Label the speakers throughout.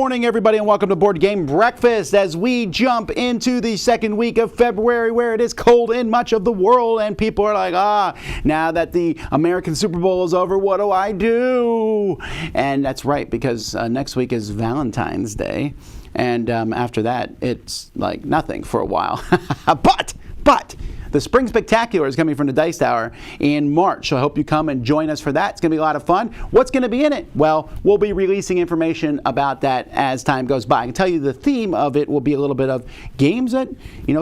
Speaker 1: morning, everybody, and welcome to Board Game Breakfast as we jump into the second week of February, where it is cold in much of the world, and people are like, now that the American Super Bowl is over, what do I do? And that's right, because next week is Valentine's Day, and after that, it's like nothing for a while. But the Spring Spectacular is coming from the Dice Tower in March, so I hope you come and join us for that. It's going to be a lot of fun. What's going to be in it? Well, we'll be releasing information about that as time goes by. I can tell you the theme of it will be a little bit of games that,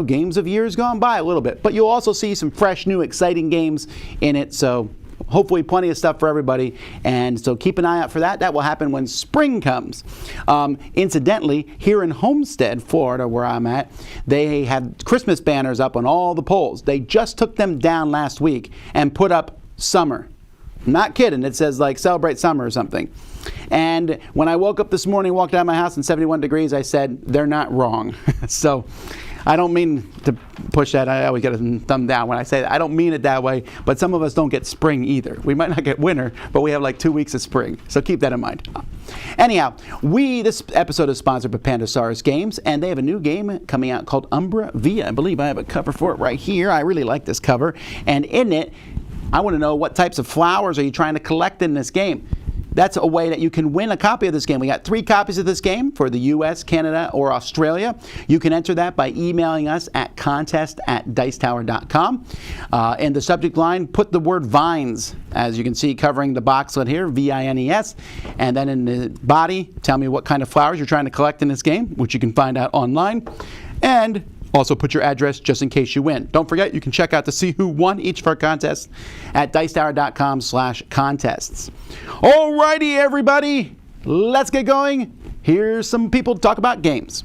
Speaker 1: games of years gone by a little bit. But you'll also see some fresh, new, exciting games in it, so hopefully plenty of stuff for everybody, and so keep an eye out for that. That will happen when spring comes. Incidentally, here in Homestead, Florida, where I'm at, they had Christmas banners up on all the poles. They just took them down last week and put up summer. I'm not kidding. It says like celebrate summer or something. And when I woke up this morning, walked out of my house in 71 degrees, I said, they're not wrong. So I don't mean to push that. I always get a thumb down when I say that. I don't mean it that way, but some of us don't get spring either. We might not get winter, but we have like 2 weeks of spring. So keep that in mind. Anyhow, this episode is sponsored by Pandasaurus Games, and they have a new game coming out called Umbra Via. I believe I have a cover for it right here. I really like this cover. And in it, I want to know what types of flowers are you trying to collect in this game. That's a way that you can win a copy of this game. We got 3 copies of this game for the U.S., Canada, or Australia. You can enter that by emailing us at contest@dicetower.com. In the subject line, put the word vines, as you can see covering the boxlet here, V-I-N-E-S. And then in the body, tell me what kind of flowers you're trying to collect in this game, which you can find out online. And also put your address just in case you win. Don't forget, you can check out to see who won each of our contests at dicetower.com/contests. Alrighty, everybody, let's get going. Here's some people to talk about games.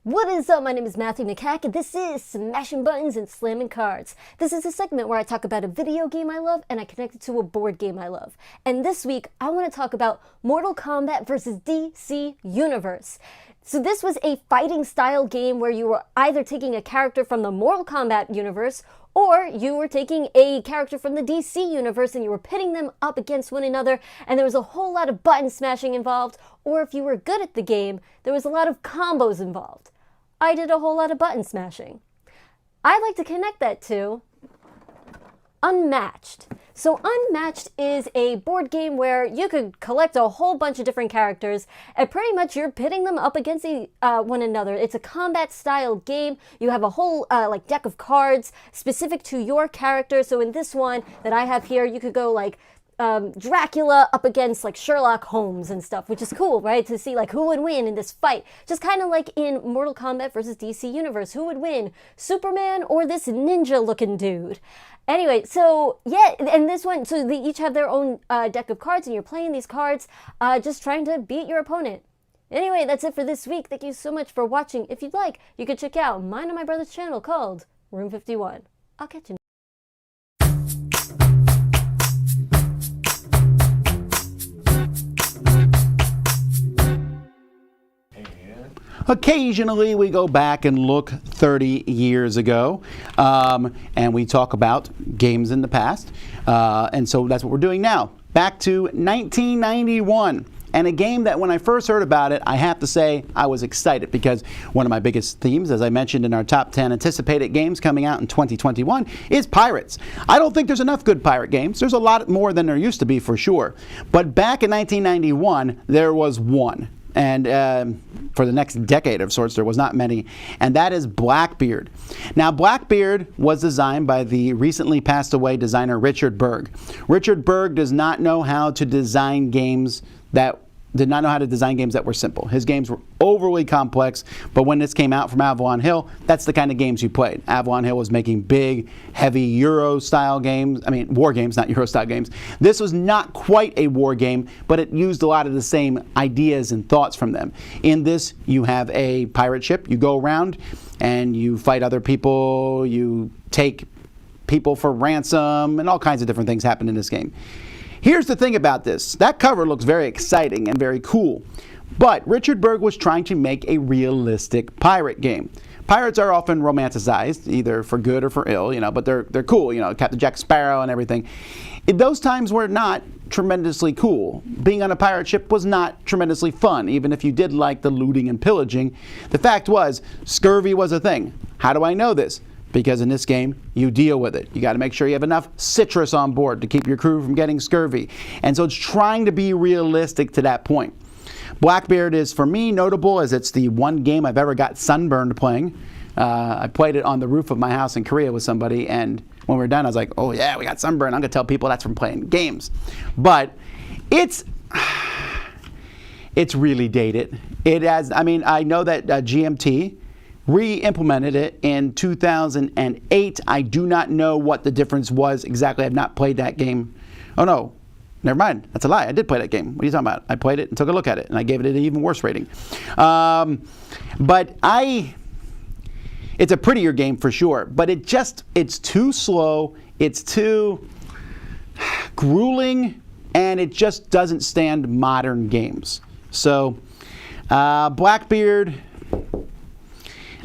Speaker 2: What is up? My name is Matthew McCack, and this is Smashing Buttons and Slamming Cards. This is a segment where I talk about a video game I love and I connect it to a board game I love. And this week, I want to talk about Mortal Kombat vs. DC Universe. So this was a fighting style game where you were either taking a character from the Mortal Kombat universe or you were taking a character from the DC universe and you were pitting them up against one another, and there was a whole lot of button smashing involved, or if you were good at the game, there was a lot of combos involved. I did a whole lot of button smashing. I like to connect that to Unmatched. So Unmatched is a board game where you could collect a whole bunch of different characters and pretty much you're pitting them up against one another. It's a combat style game. You have a whole deck of cards specific to your character. So in this one that I have here, you could go like Dracula up against like Sherlock Holmes and stuff, which is cool, right? To see like who would win in this fight. Just kind of like in Mortal Kombat versus DC Universe. Who would win? Superman or this ninja looking dude? Anyway, so yeah, and this one, so they each have their own deck of cards and you're playing these cards just trying to beat your opponent. Anyway, that's it for this week. Thank you so much for watching. If you'd like, you can check out mine and my brother's channel called Room 51. I'll catch you.
Speaker 1: Occasionally, we go back and look 30 years ago, and we talk about games in the past. And so that's what we're doing now. Back to 1991. And a game that when I first heard about it, I have to say I was excited because one of my biggest themes, as I mentioned in our top 10 anticipated games coming out in 2021, is pirates. I don't think there's enough good pirate games. There's a lot more than there used to be for sure. But back in 1991, there was one. And for the next decade of sorts, there was not many, and that is Blackbeard. Now, Blackbeard was designed by the recently passed away designer Richard Berg. Richard Berg does not know how to design games that were simple. His games were overly complex, but when this came out from Avalon Hill, that's the kind of games you played. Avalon Hill was making big, heavy Euro-style games. I mean, war games, not Euro-style games. This was not quite a war game, but it used a lot of the same ideas and thoughts from them. In this, you have a pirate ship. You go around and you fight other people. You take people for ransom, and all kinds of different things happen in this game. Here's the thing about this. That cover looks very exciting and very cool. But Richard Berg was trying to make a realistic pirate game. Pirates are often romanticized, either for good or for ill, but they're cool, Captain Jack Sparrow and everything. Those times were not tremendously cool. Being on a pirate ship was not tremendously fun, even if you did like the looting and pillaging. The fact was, scurvy was a thing. How do I know this? Because in this game, you deal with it. You got to make sure you have enough citrus on board to keep your crew from getting scurvy. And so it's trying to be realistic to that point. Blackbeard is, for me, notable as it's the one game I've ever got sunburned playing. I played it on the roof of my house in Korea with somebody, and when we were done, I was like, oh yeah, we got sunburned. I'm going to tell people that's from playing games. But it's really dated. It has, I know that GMT re-implemented it in 2008. I do not know what the difference was exactly. I've not played that game. Oh no. Never mind. That's a lie. I did play that game. What are you talking about? I played it and took a look at it, and I gave it an even worse rating. It's a prettier game for sure, but it's too slow, it's too grueling, and it just doesn't stand modern games. So, Blackbeard,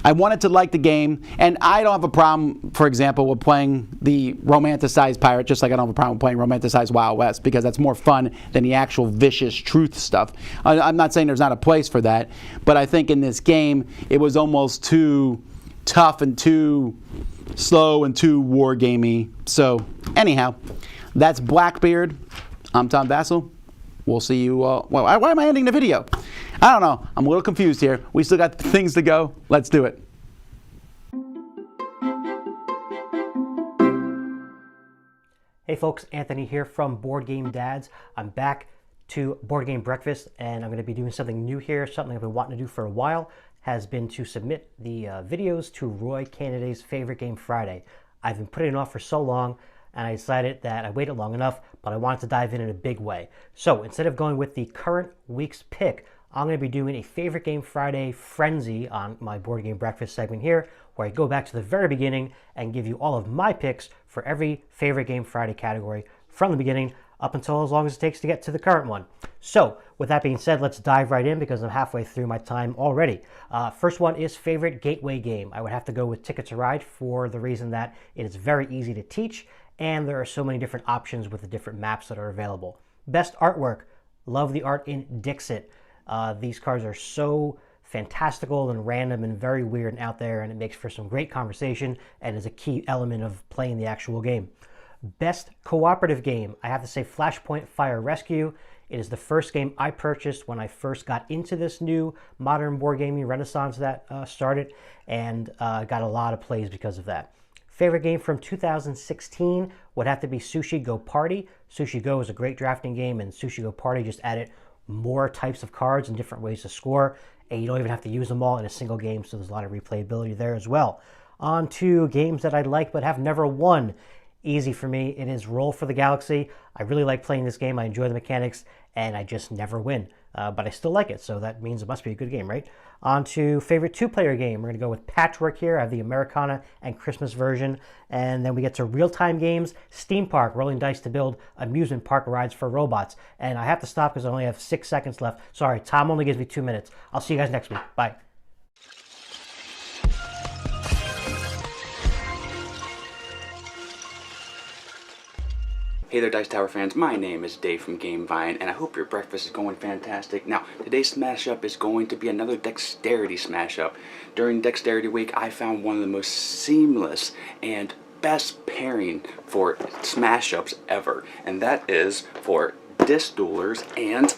Speaker 1: I wanted to like the game, and I don't have a problem, for example, with playing the romanticized pirate, just like I don't have a problem with playing romanticized Wild West, because that's more fun than the actual vicious truth stuff. I'm not saying there's not a place for that, but I think in this game, it was almost too tough and too slow and too war-gamey. So, anyhow, that's Blackbeard. I'm Tom Vasel. We'll see you, why am I ending the video? I don't know. I'm a little confused here. We still got things to go. Let's do it.
Speaker 3: Hey folks, Anthony here from Board Game Dads. I'm back to Board Game Breakfast, and I'm going to be doing something new here, something I've been wanting to do for a while, has been to submit the videos to Roy Cannaday's Favorite Game Friday. I've been putting it off for so long, and I decided that I waited long enough, but I wanted to dive in a big way. So instead of going with the current week's pick, I'm going to be doing a Favorite Game Friday frenzy on my Board Game Breakfast segment here, where I go back to the very beginning and give you all of my picks for every Favorite Game Friday category from the beginning up until as long as it takes to get to the current one. So with that being said, let's dive right in because I'm halfway through my time already. First one is Favorite Gateway Game. I would have to go with Ticket to Ride for the reason that it is very easy to teach and there are so many different options with the different maps that are available. Best artwork. Love the art in Dixit. These cards are so fantastical and random and very weird and out there, and it makes for some great conversation and is a key element of playing the actual game. Best cooperative game. I have to say Flashpoint Fire Rescue. It is the first game I purchased when I first got into this new modern board gaming renaissance that started, and got a lot of plays because of that. Favorite game from 2016 would have to be Sushi Go Party. Sushi Go is a great drafting game, and Sushi Go Party just added more types of cards and different ways to score, and you don't even have to use them all in a single game, so there's a lot of replayability there as well. On to games that I like but have never won. Easy for me, it is Roll for the Galaxy. I really like playing this game, I enjoy the mechanics, and I just never win. But I still like it, so that means it must be a good game, right? On to favorite two-player game. We're going to go with Patchwork here. I have the Americana and Christmas version. And then we get to real-time games, Steam Park, rolling dice to build amusement park rides for robots. And I have to stop because I only have 6 seconds left. Sorry, Tom only gives me 2 minutes. I'll see you guys next week. Bye.
Speaker 4: Hey there, Dice Tower fans. My name is Dave from Gamevine, and I hope your breakfast is going fantastic. Now, today's Smash Up is going to be another Dexterity Smash Up. During Dexterity Week, I found one of the most seamless and best pairing for Smash Ups ever, and that is for Disc Duelers and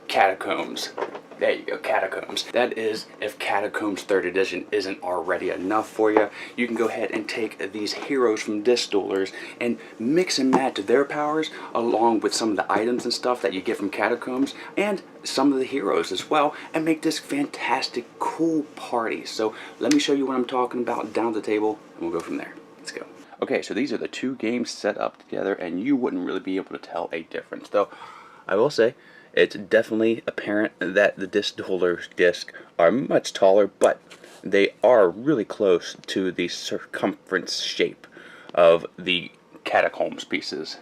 Speaker 4: Catacombs. There you go, Catacombs. That is, if Catacombs 3rd Edition isn't already enough for you, you can go ahead and take these heroes from Disc Duelers and mix and match their powers along with some of the items and stuff that you get from Catacombs and some of the heroes as well, and make this fantastic, cool party. So let me show you what I'm talking about down the table, and we'll go from there. Let's go. Okay, so these are the two games set up together, and you wouldn't really be able to tell a difference. Though, I will say, it's definitely apparent that the Disc Duelers discs are much taller, but they are really close to the circumference shape of the Catacombs pieces.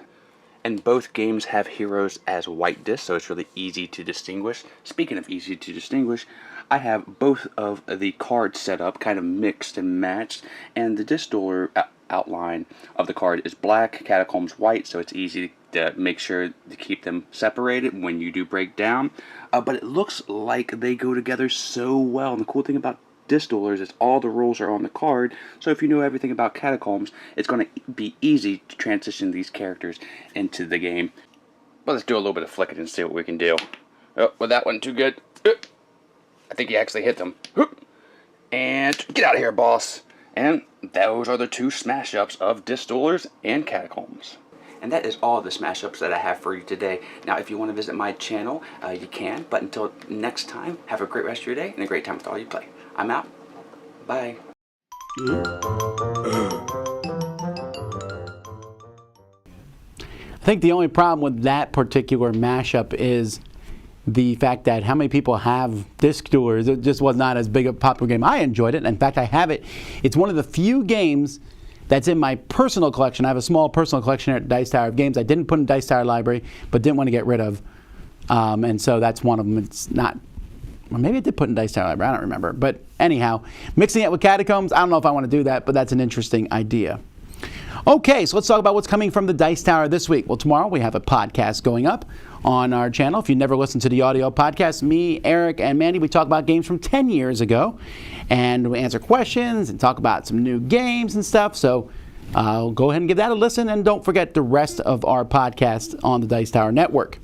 Speaker 4: And both games have heroes as white discs, so it's really easy to distinguish. Speaking of easy to distinguish, I have both of the cards set up, kind of mixed and matched, and the distiller outline of the card is black, catacombs white, so it's easy to make sure to keep them separated when you do break down. But it looks like they go together so well, and the cool thing about distillers is all the rules are on the card, so if you know everything about catacombs, it's going to be easy to transition these characters into the game. Well, let's do a little bit of flicking and see what we can do. Oh, well, that wasn't too good. I think he actually hit them. And get out of here, boss. And those are the two smash-ups of distillers and catacombs. And that is all the smash-ups that I have for you today. Now, if you want to visit my channel, you can. But until next time, have a great rest of your day and a great time with all you play. I'm out. Bye.
Speaker 1: I think the only problem with that particular mashup is the fact that how many people have disc tours. It just was not as big a popular game. I enjoyed it. In fact, I have it. It's one of the few games that's in my personal collection. I have a small personal collection at Dice Tower of games I didn't put in Dice Tower Library, but didn't want to get rid of. And so that's one of them. It's not, well, maybe I did put in Dice Tower Library. I don't remember. But anyhow, mixing it with Catacombs, I don't know if I want to do that, but that's an interesting idea. Okay, so let's talk about what's coming from the Dice Tower this week. Well, tomorrow we have a podcast going up on our channel. If you never listened to the audio podcast, me, Eric, and Mandy, we talk about games from 10 years ago. And we answer questions and talk about some new games and stuff. So go ahead and give that a listen. And don't forget the rest of our podcast on the Dice Tower Network.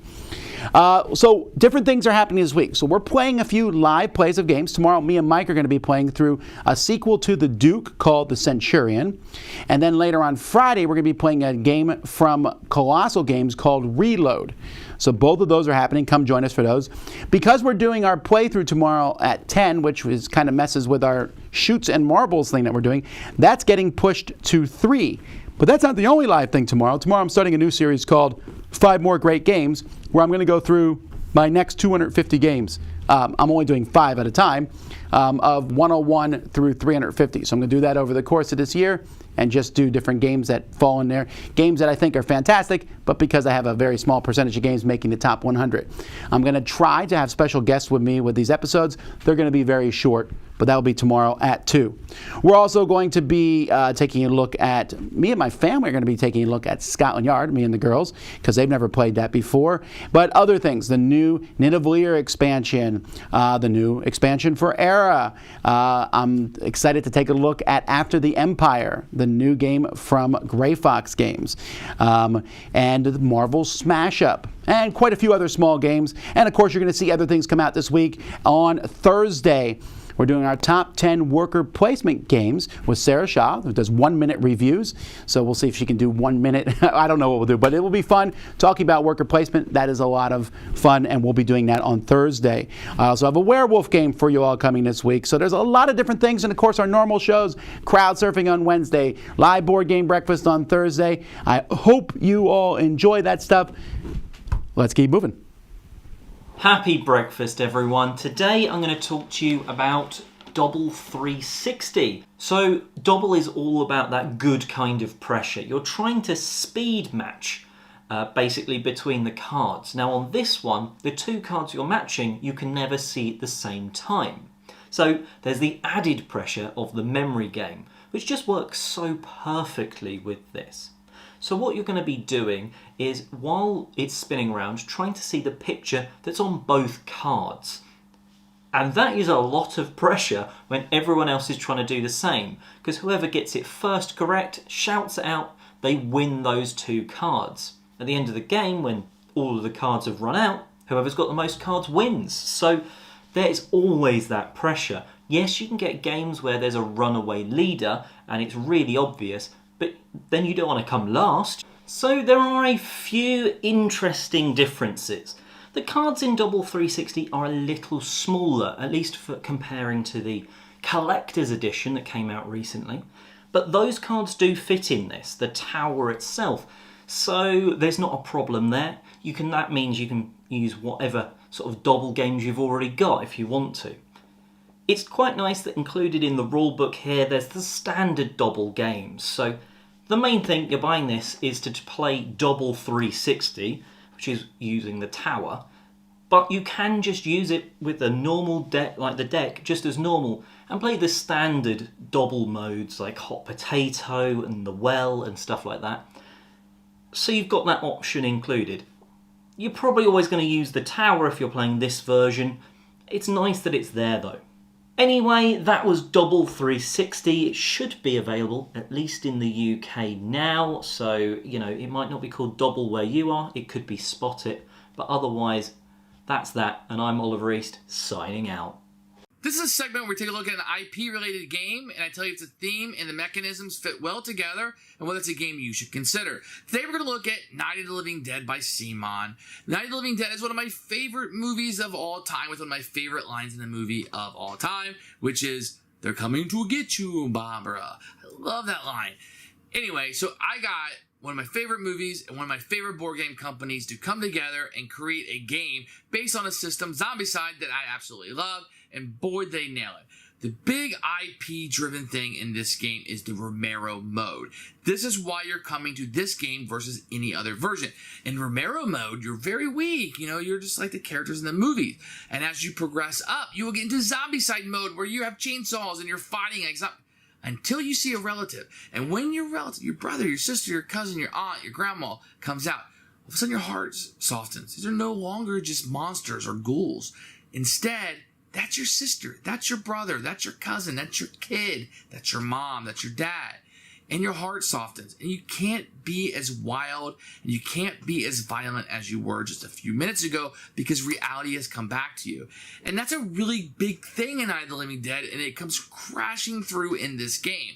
Speaker 1: So different things are happening this week. So we're playing a few live plays of games. Tomorrow, me and Mike are going to be playing through a sequel to The Duke called The Centurion. And then later on Friday, we're going to be playing a game from Colossal Games called Reload. So both of those are happening. Come join us for those. Because we're doing our playthrough tomorrow at 10, which is kind of messes with our shoots and marbles thing that we're doing, that's getting pushed to 3. But that's not the only live thing tomorrow. Tomorrow I'm starting a new series called 5 More Great Games, where I'm going to go through my next 250 games. I'm only doing 5 at a time, of 101 through 350. So I'm going to do that over the course of this year and just do different games that fall in there. Games that I think are fantastic, but because I have a very small percentage of games making the top 100. I'm going to try to have special guests with me with these episodes. They're going to be very short, but that will be tomorrow at 2. We're also going to be taking a look at, me and my family are going to be taking a look at Scotland Yard, me and the girls, because they've never played that before. But other things, the new Nidavellir expansion, the new expansion for Era. I'm excited to take a look at After the Empire, the new game from Gray Fox Games, and the Marvel Smash Up, and quite a few other small games. And of course, you're going to see other things come out this week. On Thursday, we're doing our top 10 worker placement games with Sarah Shaw, who does 1-minute reviews. So we'll see if she can do 1 minute. I don't know what we'll do, but it will be fun talking about worker placement. That is a lot of fun, and we'll be doing that on Thursday. I also have a werewolf game for you all coming this week. So there's a lot of different things. And of course, our normal shows, crowd surfing on Wednesday, live board game breakfast on Thursday. I hope you all enjoy that stuff. Let's keep moving.
Speaker 5: Happy breakfast, everyone. Today I'm going to talk to you about Double 360. So Double is all about that good kind of pressure. You're trying to speed match basically between the cards. Now on this one, the 2 cards you're matching, you can never see at the same time. So there's the added pressure of the memory game, which just works so perfectly with this. So what you're going to be doing is, while it's spinning around, trying to see the picture that's on both cards. And that is a lot of pressure when everyone else is trying to do the same, because whoever gets it first correct, shouts it out, they win those 2 cards. At the end of the game, when all of the cards have run out, whoever's got the most cards wins. So there is always that pressure. Yes, you can get games where there's a runaway leader and it's really obvious, but then you don't want to come last. So there are a few interesting differences. The cards in Double 360 are a little smaller, at least for comparing to the collector's edition that came out recently. But those cards do fit in this, the tower itself. So there's not a problem there. That means you can use whatever sort of double games you've already got if you want to. It's quite nice that included in the rulebook here, there's the standard double games. So the main thing you're buying this is to play Double 360, which is using the tower. But you can just use it with a normal deck, like the deck, just as normal, and play the standard double modes like Hot Potato and the Well and stuff like that. So you've got that option included. You're probably always going to use the tower if you're playing this version. It's nice that it's there though. Anyway, that was Double 360. It should be available, at least in the UK now, so, you know, it might not be called Double where you are, it could be Spot It, but otherwise, that's that, and I'm Oliver East, signing out.
Speaker 6: This is a segment where we take a look at an IP-related game, and I tell you if the theme and the mechanisms fit well together, and whether it's a game you should consider. Today we're going to look at Night of the Living Dead by Simon. Night of the Living Dead is one of my favorite movies of all time, with one of my favorite lines in the movie of all time, which is, "They're coming to get you, Barbara." I love that line. Anyway, so I got one of my favorite movies and one of my favorite board game companies to come together and create a game based on a system, Zombicide, that I absolutely love, and boy, they nail it. The big IP-driven thing in this game is the Romero mode. This is why you're coming to this game versus any other version. In Romero mode, you're very weak. You know, you're just like the characters in the movies. And as you progress up, you will get into Zombicide mode where you have chainsaws and you're fighting like until you see a relative. And when your relative, your brother, your sister, your cousin, your aunt, your grandma comes out, all of a sudden your heart softens. These are no longer just monsters or ghouls. Instead, that's your sister, that's your brother, that's your cousin, that's your kid, that's your mom, that's your dad. And your heart softens. And you can't be as wild and you can't be as violent as you were just a few minutes ago because reality has come back to you. And that's a really big thing in Night of the Living Dead, and it comes crashing through in this game.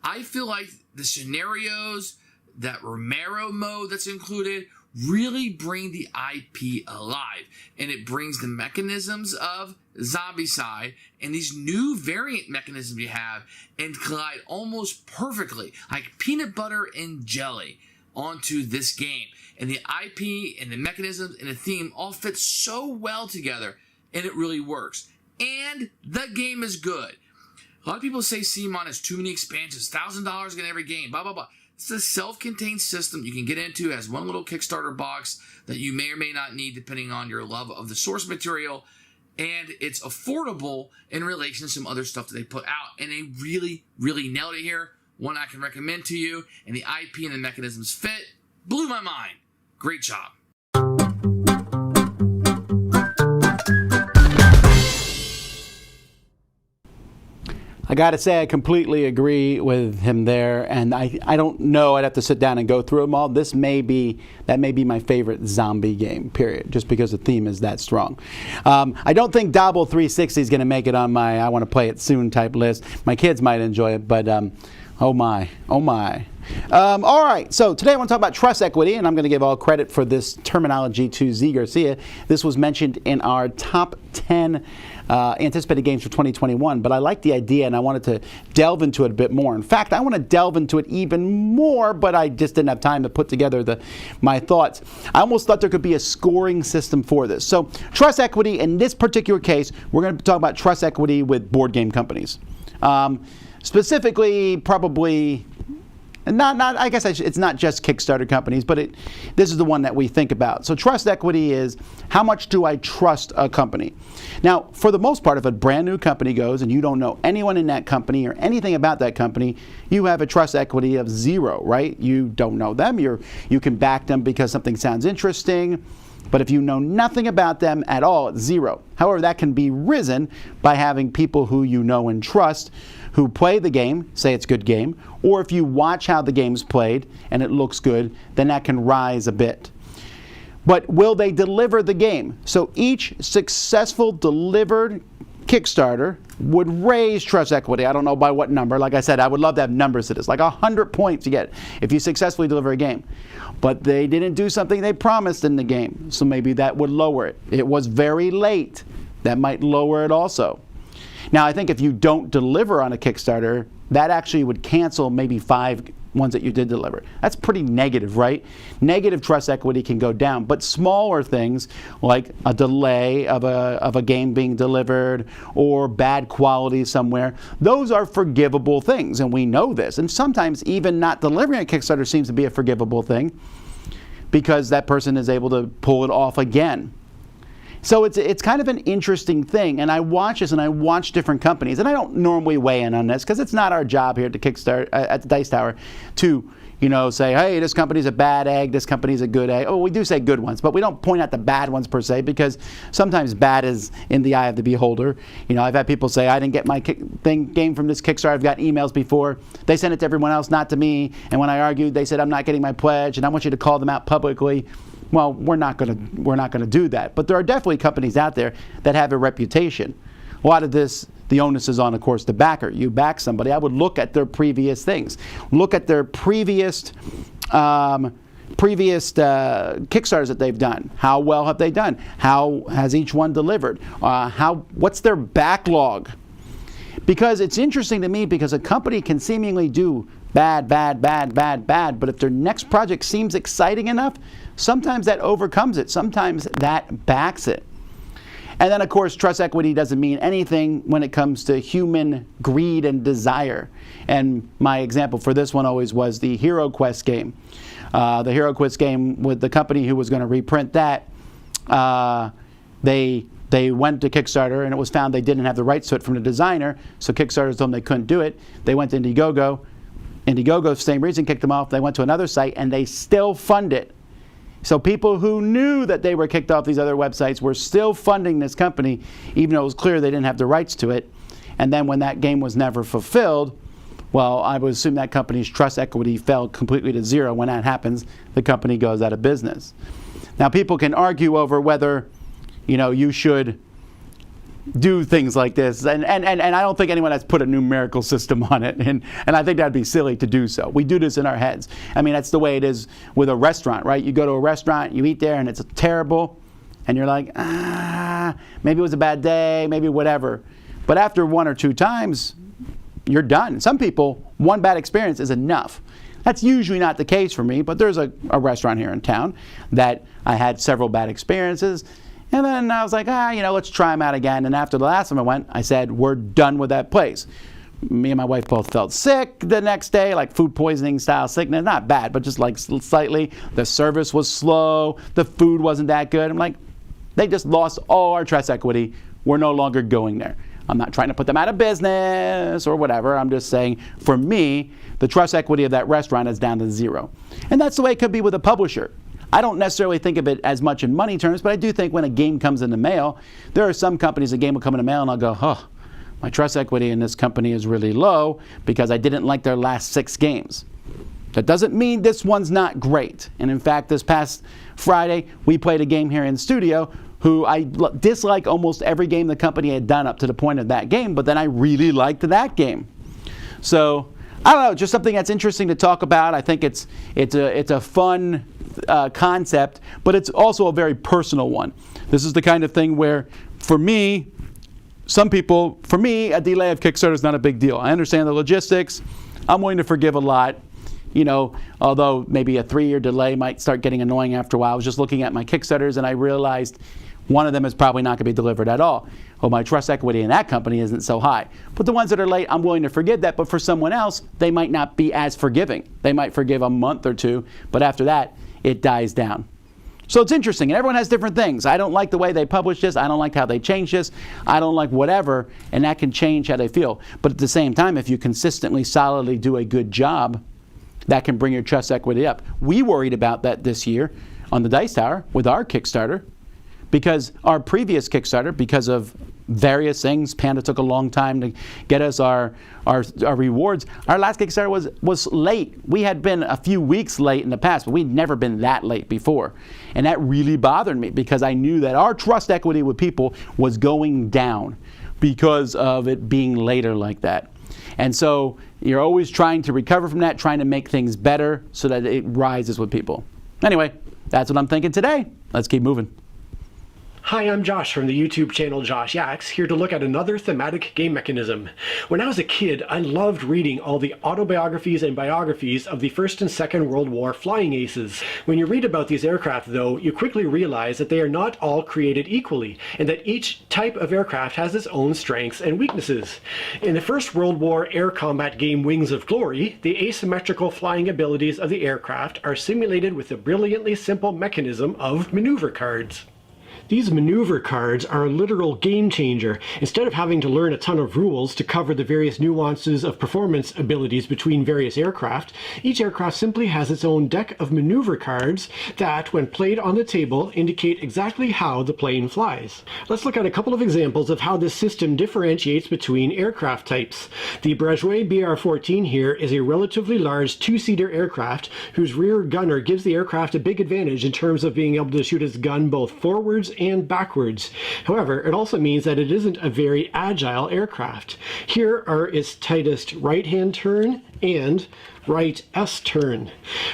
Speaker 6: I feel like the scenarios, that Romero mode that's included, really bring the IP alive, and it brings the mechanisms of Zombicide and these new variant mechanisms you have and collide almost perfectly, like peanut butter and jelly, onto this game. And the IP and the mechanisms and the theme all fit so well together, and it really works. And the game is good. A lot of people say CMON has too many expansions, $1,000 in every game, blah, blah, blah. It's a self-contained system you can get into. It has one little Kickstarter box that you may or may not need depending on your love of the source material. And it's affordable in relation to some other stuff that they put out. And they really, really nailed it here. One I can recommend to you. And the IP and the mechanisms fit. Blew my mind. Great job.
Speaker 1: I gotta say, I completely agree with him there, and I don't know. I'd have to sit down and go through them all. That may be my favorite zombie game, period, just because the theme is that strong. I don't think Double 360 is gonna make it on my I want to play it soon type list. My kids might enjoy it, but oh my. All right, so today I want to talk about trust equity, and I'm going to give all credit for this terminology to Z Garcia. This was mentioned in our top 10 anticipated games for 2021, but I like the idea and I wanted to delve into it a bit more. In fact, I want to delve into it even more, but I just didn't have time to put together my thoughts. I almost thought there could be a scoring system for this. So trust equity, in this particular case, we're going to talk about trust equity with board game companies. Specifically, probably, I guess it's not just Kickstarter companies, but this is the one that we think about. So trust equity is, how much do I trust a company? Now, for the most part, if a brand new company goes and you don't know anyone in that company or anything about that company, you have a trust equity of 0, right? You don't know them. You can back them because something sounds interesting. But if you know nothing about them at all, it's 0. However, that can be risen by having people who you know and trust who play the game, say it's a good game, or if you watch how the game's played and it looks good, then that can rise a bit. But will they deliver the game? So each successful delivered Kickstarter would raise trust equity. I don't know by what number. Like I said, I would love to have numbers to this, like 100 points you get if you successfully deliver a game. But they didn't do something they promised in the game, so maybe that would lower it. It was very late. That might lower it also. Now, I think if you don't deliver on a Kickstarter, that actually would cancel maybe 5 ones that you did deliver. That's pretty negative, right? Negative trust equity can go down, but smaller things like a delay of a game being delivered or bad quality somewhere, those are forgivable things, and we know this. And sometimes even not delivering a Kickstarter seems to be a forgivable thing because that person is able to pull it off again. So it's kind of an interesting thing, and I watch this and I watch different companies, and I don't normally weigh in on this because it's not our job here to Kickstart at the Dice Tower to say, hey, this company's a bad egg, this company's a good egg. Oh, we do say good ones, but we don't point out the bad ones per se, because sometimes bad is in the eye of the beholder. I've had people say, I didn't get my game from this Kickstarter. I've got emails before. They sent it to everyone else, not to me. And when I argued, they said, I'm not getting my pledge, and I want you to call them out publicly. Well, we're not gonna do that. But there are definitely companies out there that have a reputation. A lot of this, the onus is on, of course, the backer. You back somebody, I would look at their previous things. Look at their previous Kickstarters that they've done. How well have they done? How has each one delivered? What's their backlog? Because it's interesting to me, because a company can seemingly do bad, but if their next project seems exciting enough, sometimes that overcomes it. Sometimes that backs it. And then, of course, trust equity doesn't mean anything when it comes to human greed and desire. And my example for this one always was the Hero Quest game. The Hero Quest game, with the company who was going to reprint that, they went to Kickstarter, and it was found they didn't have the rights to it from the designer, so Kickstarter told them they couldn't do it. They went to Indiegogo. Indiegogo, same reason, kicked them off. They went to another site, and they still fund it. So people who knew that they were kicked off these other websites were still funding this company, even though it was clear they didn't have the rights to it. And then when that game was never fulfilled, well, I would assume that company's trust equity fell completely to zero. When that happens, the company goes out of business. Now, people can argue over whether, you should do things like this, and I don't think anyone has put a numerical system on it, and I think that'd be silly to do so. We do this in our heads. I mean, that's the way it is with a restaurant, right? You go to a restaurant, you eat there, and it's terrible, and you're like, maybe it was a bad day, maybe whatever. But after one or two times, you're done. Some people, one bad experience is enough. That's usually not the case for me, but there's a restaurant here in town that I had several bad experiences. And then I was like, let's try them out again. And after the last time I went, I said, we're done with that place. Me and my wife both felt sick the next day, like food poisoning style sickness. Not bad, but just like slightly. The service was slow. The food wasn't that good. I'm like, they just lost all our trust equity. We're no longer going there. I'm not trying to put them out of business or whatever. I'm just saying, for me, the trust equity of that restaurant is down to zero. And that's the way it could be with a publisher. I don't necessarily think of it as much in money terms, but I do think when a game comes in the mail, there are some companies, a game will come in the mail and I'll go, my trust equity in this company is really low because I didn't like their last 6 games. That doesn't mean this one's not great. And in fact, this past Friday, we played a game here in studio who I dislike almost every game the company had done up to the point of that game, but then I really liked that game. So, I don't know, just something that's interesting to talk about. I think it's a fun concept, but it's also a very personal one. This is the kind of thing where, for me, a delay of Kickstarter is not a big deal. I understand the logistics. I'm willing to forgive a lot. Although maybe a 3-year delay might start getting annoying after a while. I was just looking at my Kickstarters and I realized one of them is probably not going to be delivered at all. Well, my trust equity in that company isn't so high. But the ones that are late, I'm willing to forgive that. But for someone else, they might not be as forgiving. They might forgive a month or two, but after that, it dies down. So it's interesting, and everyone has different things. I don't like the way they publish this. I don't like how they change this. I don't like whatever, and that can change how they feel. But at the same time, if you consistently, solidly do a good job, that can bring your trust equity up. We worried about that this year on the Dice Tower with our Kickstarter, because our previous Kickstarter, because of various things, Panda took a long time to get us our rewards. Our last Kickstarter was late. We had been a few weeks late in the past, but we'd never been that late before. And that really bothered me because I knew that our trust equity with people was going down because of it being later like that. And so you're always trying to recover from that, trying to make things better so that it rises with people. Anyway, that's what I'm thinking today. Let's keep moving.
Speaker 7: Hi, I'm Josh from the YouTube channel Josh Yaks, here to look at another thematic game mechanism. When I was a kid, I loved reading all the autobiographies and biographies of the First and Second World War flying aces. When you read about these aircraft, though, you quickly realize that they are not all created equally, and that each type of aircraft has its own strengths and weaknesses. In the First World War air combat game Wings of Glory, the asymmetrical flying abilities of the aircraft are simulated with the brilliantly simple mechanism of maneuver cards. These maneuver cards are a literal game changer. Instead of having to learn a ton of rules to cover the various nuances of performance abilities between various aircraft, each aircraft simply has its own deck of maneuver cards that, when played on the table, indicate exactly how the plane flies. Let's look at a couple of examples of how this system differentiates between aircraft types. The Breguet BR-14 here is a relatively large two-seater aircraft whose rear gunner gives the aircraft a big advantage in terms of being able to shoot its gun both forwards and backwards. However, it also means that it isn't a very agile aircraft. Here are its tightest right-hand turn and right S-turn.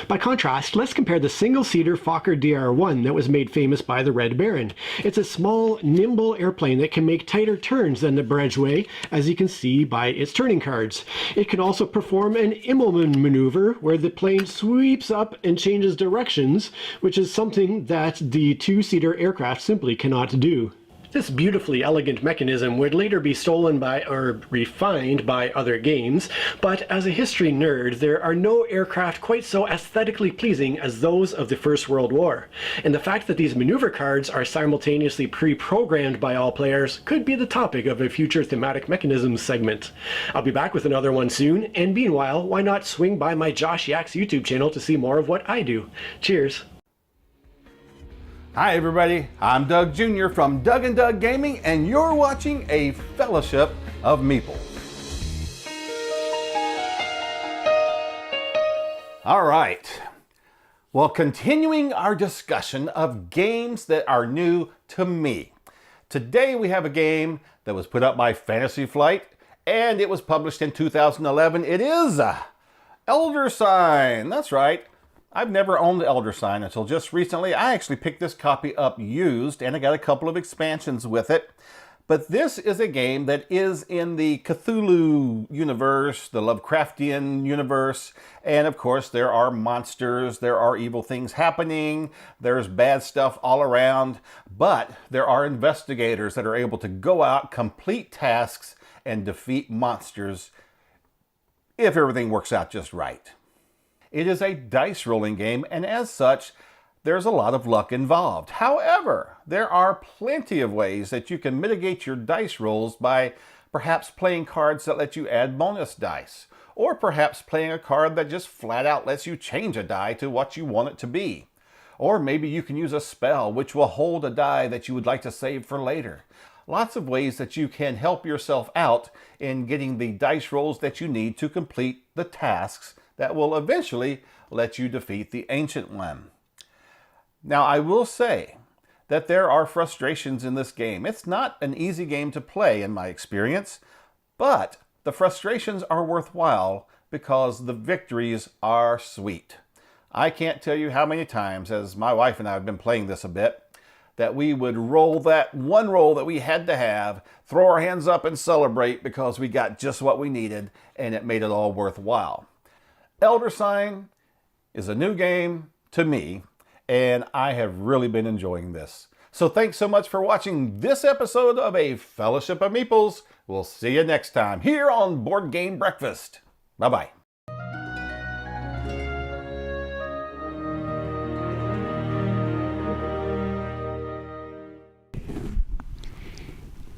Speaker 7: By contrast, let's compare the single-seater Fokker DR-1 that was made famous by the Red Baron. It's a small, nimble airplane that can make tighter turns than the Breguet, as you can see by its turning cards. It can also perform an Immelmann maneuver, where the plane sweeps up and changes directions, which is something that the two-seater aircraft simply cannot do. This beautifully elegant mechanism would later be stolen by or refined by other games, but as a history nerd, there are no aircraft quite so aesthetically pleasing as those of the First World War. And the fact that these maneuver cards are simultaneously pre-programmed by all players could be the topic of a future thematic mechanisms segment. I'll be back with another one soon, and meanwhile, why not swing by my Josh Yaks YouTube channel to see more of what I do. Cheers!
Speaker 8: Hi everybody, I'm Doug Jr. from Doug and Doug Gaming, and you're watching a Fellowship of Meeples. All right, well, continuing our discussion of games that are new to me. Today we have a game that was put up by Fantasy Flight, and it was published in 2011. It is Elder Sign, that's right. I've never owned the Elder Sign until just recently. I actually picked this copy up used, and I got a couple of expansions with it. But this is a game that is in the Cthulhu universe, the Lovecraftian universe, and of course there are monsters, there are evil things happening, there's bad stuff all around, but there are investigators that are able to go out, complete tasks, and defeat monsters if everything works out just right. It is a dice rolling game, and as such, there's a lot of luck involved. However, there are plenty of ways that you can mitigate your dice rolls by perhaps playing cards that let you add bonus dice, or perhaps playing a card that just flat out lets you change a die to what you want it to be. Or maybe you can use a spell which will hold a die that you would like to save for later. Lots of ways that you can help yourself out in getting the dice rolls that you need to complete the tasks that will eventually let you defeat the Ancient One. Now, I will say that there are frustrations in this game. It's not an easy game to play in my experience, but the frustrations are worthwhile because the victories are sweet. I can't tell you how many times, as my wife and I have been playing this a bit, that we would roll that one roll that we had to have, throw our hands up and celebrate because we got just what we needed, and it made it all worthwhile. Elder Sign is a new game to me, and I have really been enjoying this. So thanks so much for watching this episode of a Fellowship of Meeples. We'll see you next time here on Board Game Breakfast. Bye-bye.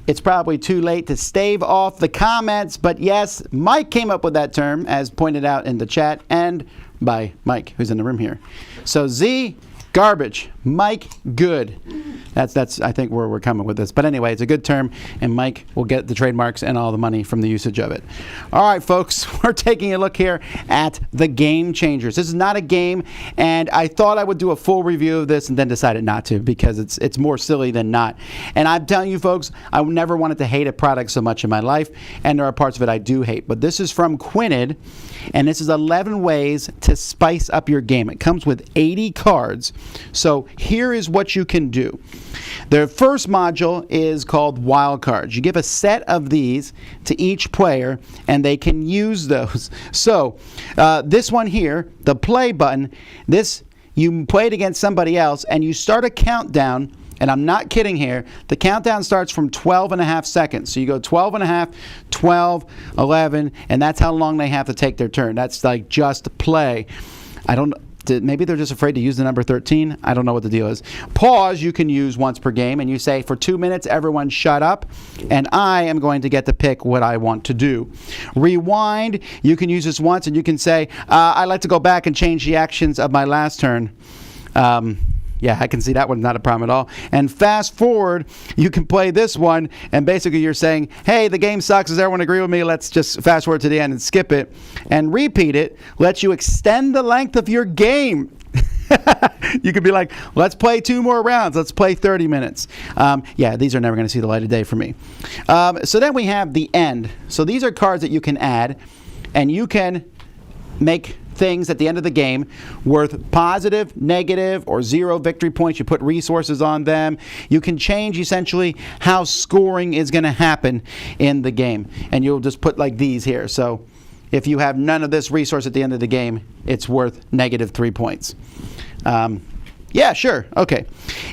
Speaker 1: It's probably too late to stave off the comments, but yes, Mike came up with that term, as pointed out in the chat, and by Mike, who's in the room here. So Z, garbage. Mike, good. That's I think where we're coming with this. But anyway, it's a good term, and Mike will get the trademarks and all the money from the usage of it. All right, folks, we're taking a look here at the Game Changers. This is not a game, and I thought I would do a full review of this and then decided not to because it's more silly than not. And I'm telling you, folks, I never wanted to hate a product so much in my life, and there are parts of it I do hate. But this is from Quinted, and this is 11 ways to spice up your game. It comes with 80 cards. So here is what you can do. The first module is called Wild Cards. You give a set of these to each player, and they can use those. So this one here, the play button, this you play it against somebody else, and you start a countdown. And I'm not kidding here. The countdown starts from 12 and a half seconds. So you go 12 and a half, 12, 11, and that's how long they have to take their turn. That's like just play. Maybe they're just afraid to use the number 13. I don't know what the deal is. Pause you can use once per game, and you say, for 2 minutes, everyone shut up, and I am going to get to pick what I want to do. Rewind, you can use this once, and you can say, I'd like to go back and change the actions of my last turn. Yeah, I can see that one's not a problem at all. And fast forward, you can play this one, and basically you're saying, hey, the game sucks. Does everyone agree with me? Let's just fast forward to the end and skip it. And repeat it lets you extend the length of your game. You could be like, let's play 2 more rounds. Let's play 30 minutes. Yeah, these are never going to see the light of day for me. So then we have the end. So these are cards that you can add, and you can make things at the end of the game worth positive, negative, or 0 victory points. You put resources on them. You can change essentially how scoring is going to happen in the game. And you'll just put like these here. So if you have none of this resource at the end of the game, it's worth negative 3 points. Yeah, sure. Okay.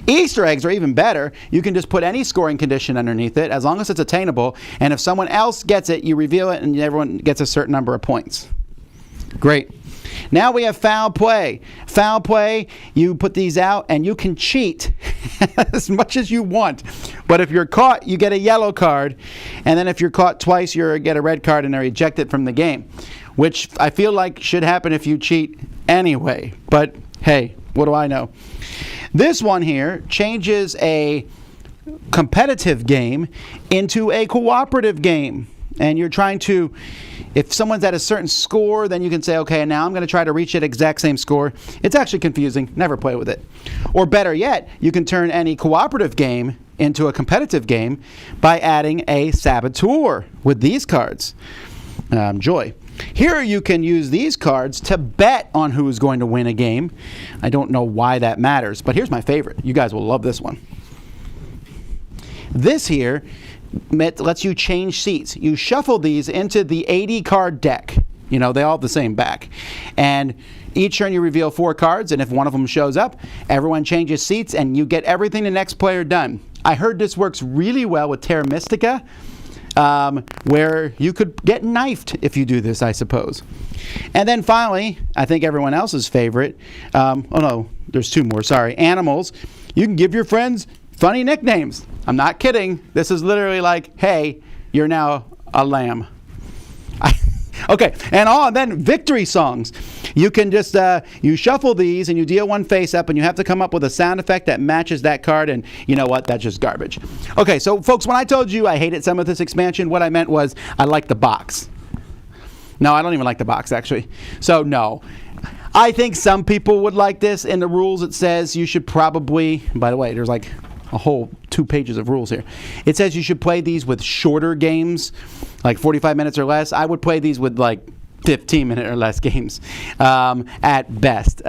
Speaker 1: Easter eggs are even better. You can just put any scoring condition underneath it as long as it's attainable. And if someone else gets it, you reveal it and everyone gets a certain number of points. Great. Now we have foul play. Foul play, you put these out and you can cheat as much as you want. But if you're caught, you get a yellow card. And then if you're caught twice, you get a red card and are ejected from the game. Which I feel like should happen if you cheat anyway. But hey, what do I know? This one here changes a competitive game into a cooperative game. And you're trying to, if someone's at a certain score, then you can say, okay, now I'm going to try to reach that exact same score. It's actually confusing. Never play with it. Or better yet, you can turn any cooperative game into a competitive game by adding a saboteur with these cards. Joy. Here you can use these cards to bet on who's going to win a game. I don't know why that matters, but here's my favorite. You guys will love this one. This here lets you change seats. You shuffle these into the 80 card deck. You know, they all have the same back. And each turn you reveal 4 cards, and if one of them shows up, everyone changes seats and you get everything the next player done. I heard this works really well with Terra Mystica, where you could get knifed if you do this, I suppose. And then finally, I think everyone else's favorite, oh no, there's 2 more, sorry, animals. You can give your friends funny nicknames. I'm not kidding. This is literally like, hey, you're now a lamb. Okay, and then victory songs. You can just, you shuffle these and you deal 1 face up and you have to come up with a sound effect that matches that card, and you know what? That's just garbage. Okay, so folks, when I told you I hated some of this expansion, what I meant was I like the box. No, I don't even like the box, actually. So, no. I think some people would like this. In the rules, it says you should probably, by the way, there's like a whole 2 pages of rules here. It says you should play these with shorter games, like 45 minutes or less. I would play these with like 15-minute or less games at best.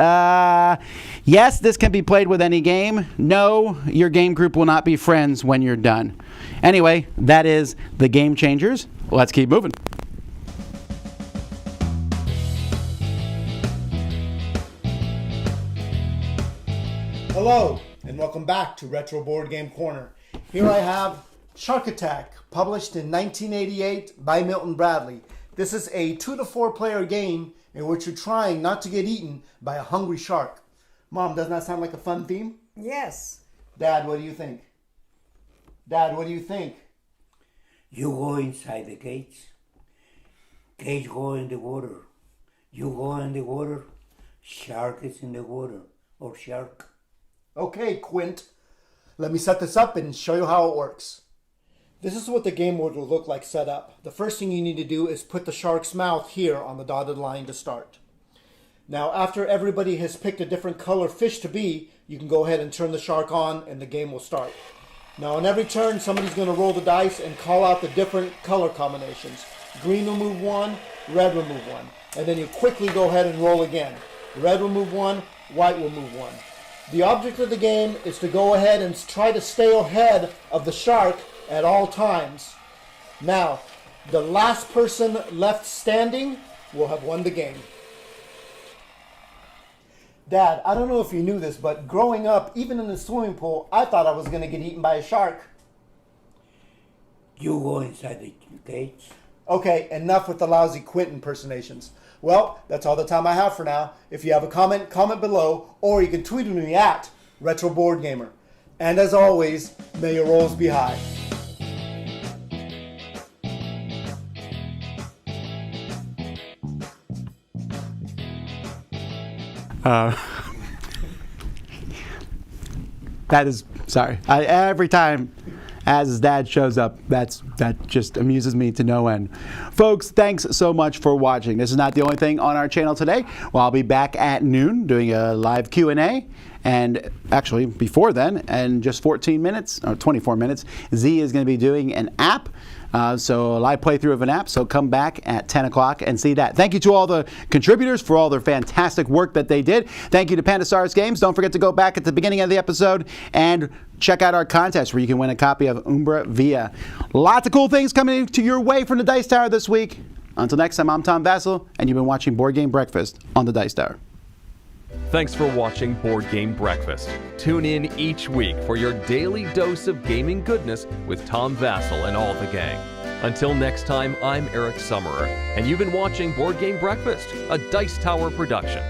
Speaker 1: Yes, this can be played with any game. No, your game group will not be friends when you're done. Anyway, that is the Game Changers. Let's keep moving.
Speaker 9: Hello, and welcome back to Retro Board Game Corner. Here I have Shark Attack, published in 1988 by Milton Bradley. This is a 2 to 4 player game in which you're trying not to get eaten by a hungry shark. Mom, doesn't that sound like a fun theme?
Speaker 10: Yes.
Speaker 9: Dad, what do you think? Dad, what do you think?
Speaker 11: You go inside the cage. Cage go in the water. You go in the water. Shark is in the water. Or shark.
Speaker 9: Okay, Quint. Let me set this up and show you how it works. This is what the game board will look like set up. The first thing you need to do is put the shark's mouth here on the dotted line to start. Now, after everybody has picked a different color fish to be, you can go ahead and turn the shark on and the game will start. Now, on every turn, somebody's going to roll the dice and call out the different color combinations. Green will move 1, red will move 1. And then you quickly go ahead and roll again. Red will move 1, white will move 1. The object of the game is to go ahead and try to stay ahead of the shark at all times. Now, the last person left standing will have won the game. Dad, I don't know if you knew this, but growing up, even in the swimming pool, I thought I was going to get eaten by a shark.
Speaker 11: You go inside the cage.
Speaker 9: Okay, enough with the lousy Quint impersonations. Well, that's all the time I have for now. If you have a comment, comment below, or you can tweet at me at RetroBoardGamer. And as always, may your rolls be high.
Speaker 1: That is, sorry. Every time as his dad shows up, that just amuses me to no end. Folks, thanks so much for watching. This is not the only thing on our channel today. Well, I'll be back at noon doing a live Q&A. And actually, before then, in just 14 minutes, or 24 minutes, Z is going to be doing an app. So a live playthrough of an app, so come back at 10 o'clock and see that. Thank you to all the contributors for all their fantastic work that they did. Thank you to Pandasaurus Games. Don't forget to go back at the beginning of the episode and check out our contest where you can win a copy of Umbra Via. Lots of cool things coming to your way from the Dice Tower this week. Until next time, I'm Tom Vasel, and you've been watching Board Game Breakfast on the Dice Tower.
Speaker 10: Thanks for watching Board Game Breakfast. Tune in each week for your daily dose of gaming goodness with Tom Vasel and all the gang. Until next time, I'm Eric Summerer, and you've been watching Board Game Breakfast, a Dice Tower production.